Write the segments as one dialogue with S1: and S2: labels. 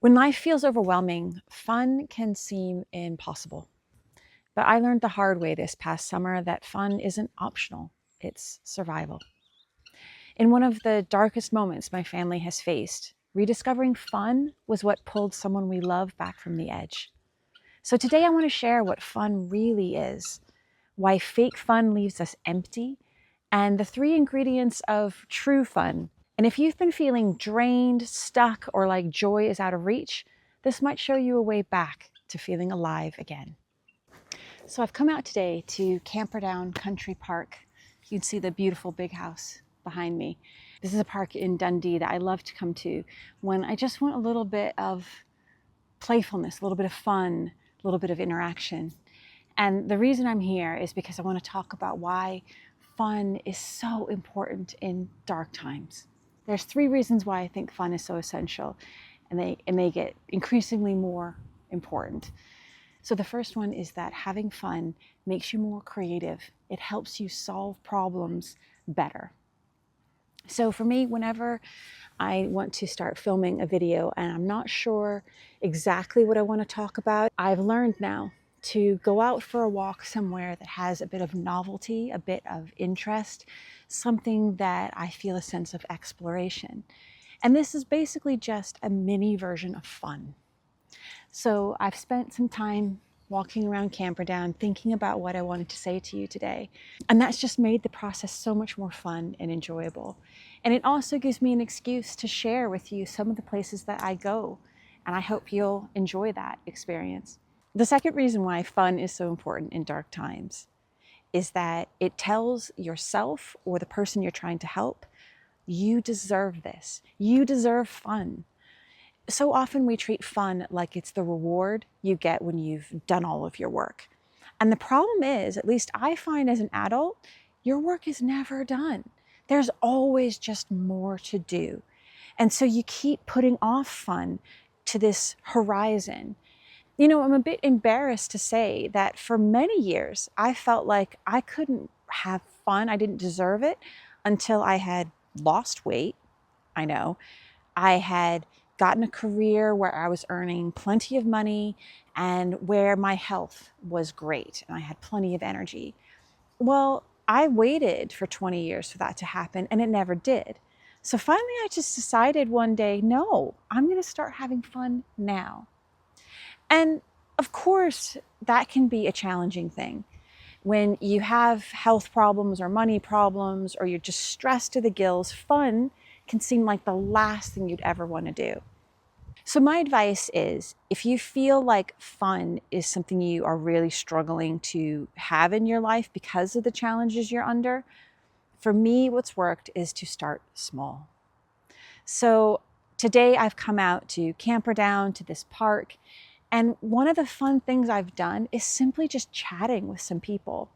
S1: When life feels overwhelming, fun can seem impossible. But I learned the hard way this past summer that fun isn't optional, it's survival. In one of the darkest moments my family has faced, rediscovering fun was what pulled someone we love back from the edge. So today I want to share what fun really is, why fake fun leaves us empty, and the three ingredients of true fun. And if you've been feeling drained, stuck, or like joy is out of reach, this might show you a way back to feeling alive again. So I've come out today to Camperdown Country Park. You'd see the beautiful big house behind me. This is a park in Dundee that I love to come to when I just want a little bit of playfulness, a little bit of fun, a little bit of interaction. And the reason I'm here is because I want to talk about why fun is so important in dark times. There's three reasons why I think fun is so essential, and they get increasingly more important. So the first one is that having fun makes you more creative. It helps you solve problems better. So for me, whenever I want to start filming a video and I'm not sure exactly what I want to talk about, I've learned now to go out for a walk somewhere that has a bit of novelty, a bit of interest, something that I feel a sense of exploration. And this is basically just a mini version of fun. So I've spent some time walking around Camperdown thinking about what I wanted to say to you today. And that's just made the process so much more fun and enjoyable. And it also gives me an excuse to share with you some of the places that I go. And I hope you'll enjoy that experience. The second reason why fun is so important in dark times is that it tells yourself or the person you're trying to help, you deserve this. You deserve fun. So often we treat fun like it's the reward you get when you've done all of your work. And the problem is, at least I find as an adult, your work is never done. There's always just more to do. And so you keep putting off fun to this horizon. You know, I'm a bit embarrassed to say that for many years, I felt like I couldn't have fun. I didn't deserve it until I had lost weight. I know. I had gotten a career where I was earning plenty of money and where my health was great and I had plenty of energy. Well, I waited for 20 years for that to happen and it never did. So finally, I just decided one day, no, I'm going to start having fun now. And of course, that can be a challenging thing. When you have health problems or money problems, or you're just stressed to the gills, fun can seem like the last thing you'd ever want to do. So my advice is, if you feel like fun is something you are really struggling to have in your life because of the challenges you're under, for me, what's worked is to start small. So today I've come out to Camperdown, to this park, and one of the fun things I've done is simply just chatting with some people.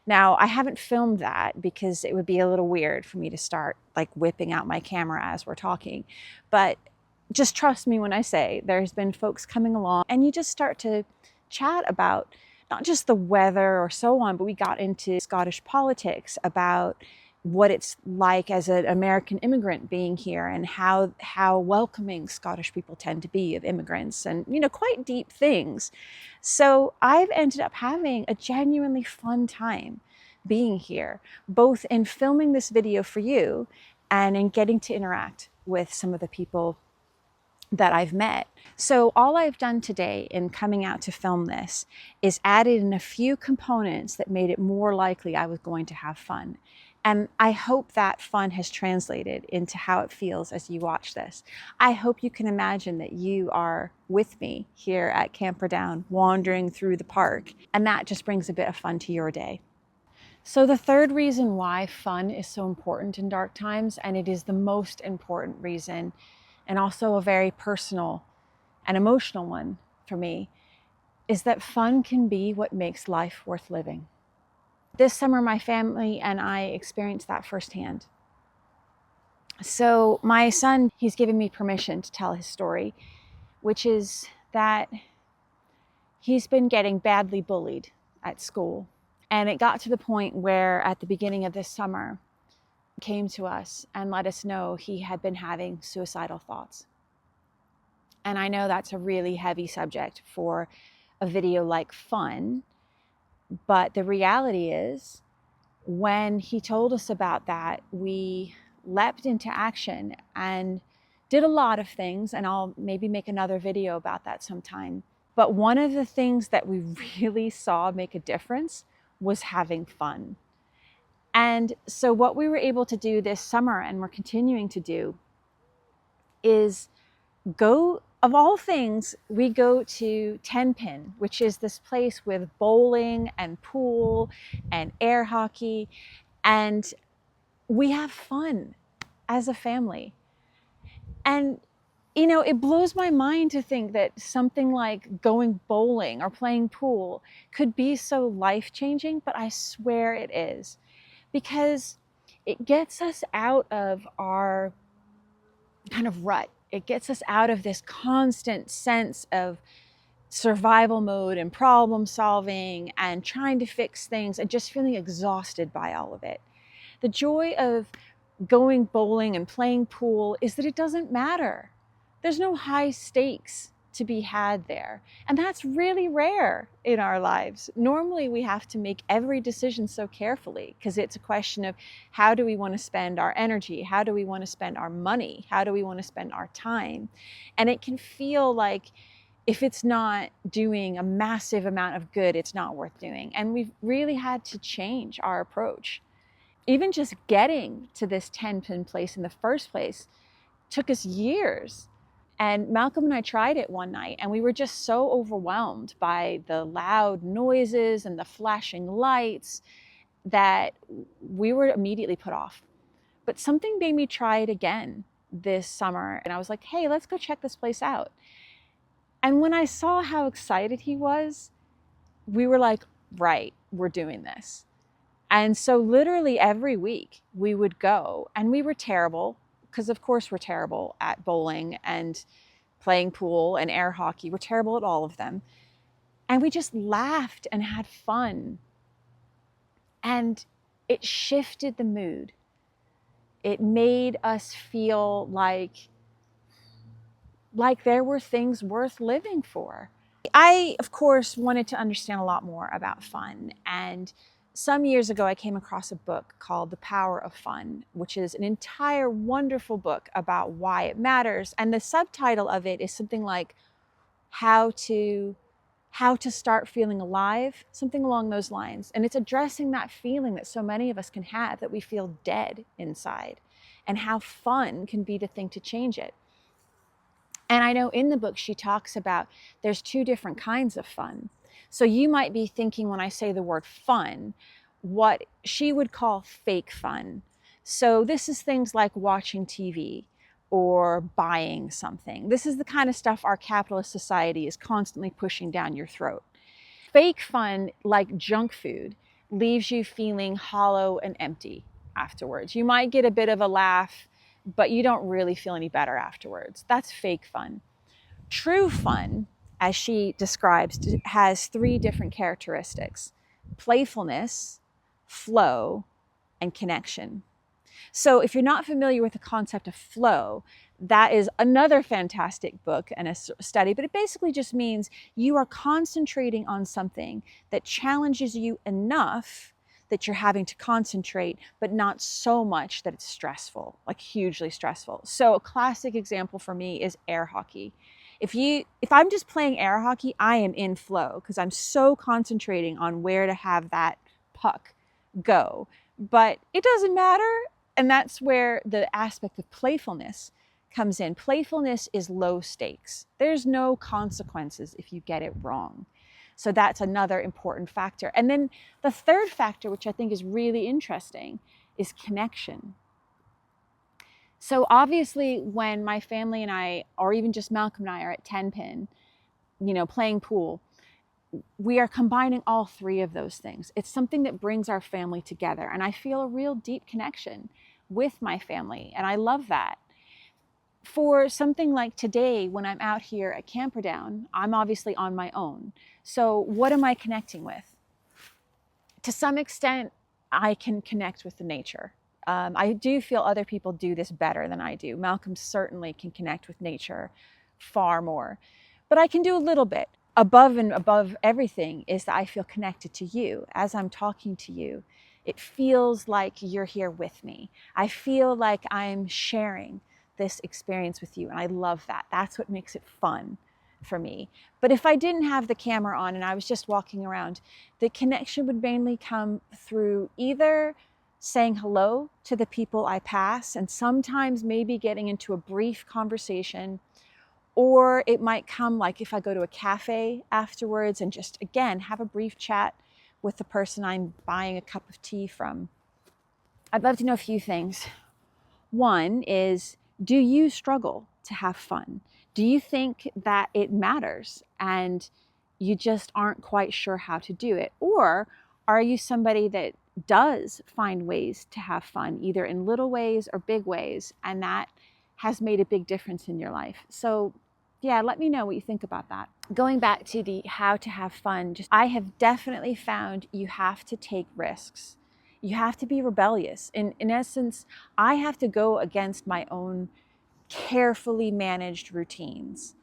S1: Now, I haven't filmed that because it would be a little weird for me to start like whipping out my camera as we're talking. But just trust me when I say there's been folks coming along and you just start to chat about not just the weather or so on, but we got into Scottish politics, about what it's like as an American immigrant being here and how welcoming Scottish people tend to be of immigrants, and, you know, quite deep things. So I've ended up having a genuinely fun time being here, both in filming this video for you and in getting to interact with some of the people that I've met. So all I've done today in coming out to film this is added in a few components that made it more likely I was going to have fun. And I hope that fun has translated into how it feels as you watch this. I hope you can imagine that you are with me here at Camperdown, wandering through the park, and that just brings a bit of fun to your day. So the third reason why fun is so important in dark times, and it is the most important reason, and also a very personal and emotional one for me, is that fun can be what makes life worth living. This summer, my family and I experienced that firsthand. So my son, he's given me permission to tell his story, which is that he's been getting badly bullied at school. And it got to the point where at the beginning of this summer, he came to us and let us know he had been having suicidal thoughts. And I know that's a really heavy subject for a video like Fun, but the reality is, when he told us about that, we leapt into action and did a lot of things, and I'll maybe make another video about that sometime. But one of the things that we really saw make a difference was having fun. And so what we were able to do this summer, and we're continuing to do, is go, of all things, we go to 10 Pin, which is this place with bowling and pool and air hockey, and we have fun as a family. And it blows my mind to think that something like going bowling or playing pool could be so life-changing, but I swear it is, because it gets us out of our kind of rut. It gets us out of this constant sense of survival mode and problem solving and trying to fix things and just feeling exhausted by all of it. The joy of going bowling and playing pool is that it doesn't matter. There's no high stakes to be had there. And that's really rare in our lives. Normally we have to make every decision so carefully because it's a question of how do we want to spend our energy? How do we want to spend our money? How do we want to spend our time? And it can feel like if it's not doing a massive amount of good, it's not worth doing. And we've really had to change our approach. Even just getting to this 10 Pin place in the first place took us years. And Malcolm and I tried it one night, and we were just so overwhelmed by the loud noises and the flashing lights that we were immediately put off. But something made me try it again this summer, and I was like, hey, let's go check this place out. And when I saw how excited he was, we were like, right, we're doing this. And so literally every week we would go, and we were terrible, because of course we're terrible at bowling and playing pool and air hockey. We're terrible at all of them. And we just laughed and had fun. And it shifted the mood. It made us feel like there were things worth living for. I, of course, wanted to understand a lot more about fun. And some years ago, I came across a book called The Power of Fun, which is an entire wonderful book about why it matters. And the subtitle of it is something like how to start feeling alive, something along those lines. And it's addressing that feeling that so many of us can have, that we feel dead inside, and how fun can be the thing to change it. And I know in the book she talks about there's two different kinds of fun. So you might be thinking, when I say the word fun, what she would call fake fun. So this is things like watching TV or buying something. This is the kind of stuff our capitalist society is constantly pushing down your throat. Fake fun, like junk food, leaves you feeling hollow and empty afterwards. You might get a bit of a laugh, but you don't really feel any better afterwards. That's fake fun. True fun, as she describes, has three different characteristics: playfulness, flow, and connection. So if you're not familiar with the concept of flow, that is another fantastic book and a study, but it basically just means you are concentrating on something that challenges you enough that you're having to concentrate, but not so much that it's stressful, like hugely stressful. So a classic example for me is air hockey. If I'm just playing air hockey, I am in flow because I'm so concentrating on where to have that puck go. But it doesn't matter. And that's where the aspect of playfulness comes in. Playfulness is low stakes. There's no consequences if you get it wrong. So that's another important factor. And then the third factor, which I think is really interesting, is connection. So obviously when my family and I, or even just Malcolm and I, are at 10 Pin, playing pool, we are combining all three of those things. It's something that brings our family together. And I feel a real deep connection with my family. And I love that. For something like today, when I'm out here at Camperdown, I'm obviously on my own. So what am I connecting with? To some extent, I can connect with the nature. I do feel other people do this better than I do. Malcolm certainly can connect with nature far more, but I can do a little bit. Above and above everything is that I feel connected to you. As I'm talking to you, it feels like you're here with me. I feel like I'm sharing this experience with you, and I love that. That's what makes it fun for me. But if I didn't have the camera on and I was just walking around, the connection would mainly come through either saying hello to the people I pass, and sometimes maybe getting into a brief conversation, or it might come like if I go to a cafe afterwards and just, again, have a brief chat with the person I'm buying a cup of tea from. I'd love to know a few things. One is, do you struggle to have fun? Do you think that it matters and you just aren't quite sure how to do it? Or are you somebody that does find ways to have fun, either in little ways or big ways, and that has made a big difference in your life? So yeah, let me know what you think about that. Going back to the how to have fun, I have definitely found you have to take risks. You have to be rebellious. In essence, I have to go against my own carefully managed routines.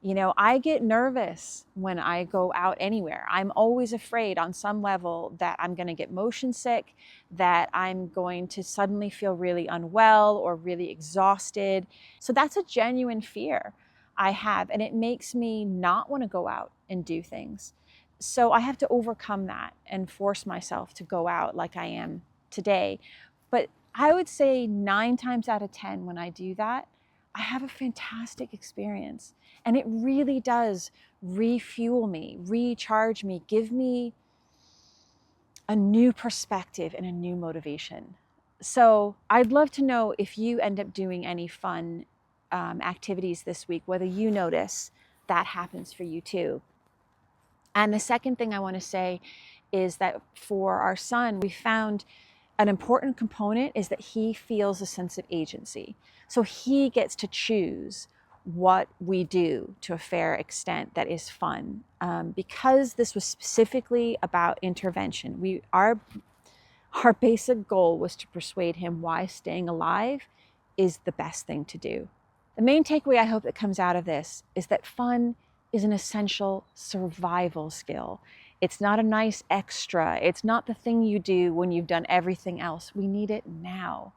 S1: You know, I get nervous when I go out anywhere. I'm always afraid on some level that I'm going to get motion sick, that I'm going to suddenly feel really unwell or really exhausted. So that's a genuine fear I have, and it makes me not want to go out and do things. So I have to overcome that and force myself to go out like I am today. But I would say 9 times out of 10 when I do that, I have a fantastic experience. And it really does refuel me, recharge me, give me a new perspective and a new motivation. So I'd love to know if you end up doing any fun activities this week, whether you notice that happens for you too. And the second thing I want to say is that for our son, we found an important component is that he feels a sense of agency. So he gets to choose what we do to a fair extent that is fun. Because this was specifically about intervention, our basic goal was to persuade him why staying alive is the best thing to do. The main takeaway I hope that comes out of this is that fun is an essential survival skill. It's not a nice extra. It's not the thing you do when you've done everything else. We need it now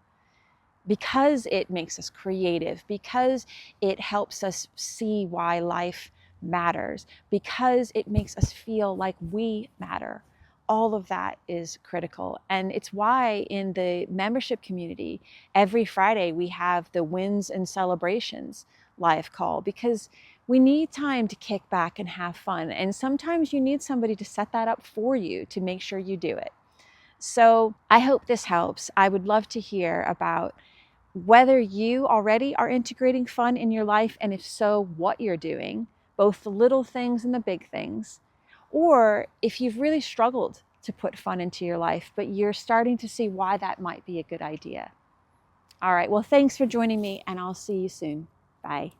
S1: because it makes us creative, because it helps us see why life matters, because it makes us feel like we matter. All of that is critical. And it's why in the membership community, every Friday we have the wins and celebrations live call, because we need time to kick back and have fun. And sometimes you need somebody to set that up for you to make sure you do it. So I hope this helps. I would love to hear about whether you already are integrating fun in your life, and if so, what you're doing, both the little things and the big things, or if you've really struggled to put fun into your life, but you're starting to see why that might be a good idea. All right, well, thanks for joining me, and I'll see you soon. Bye.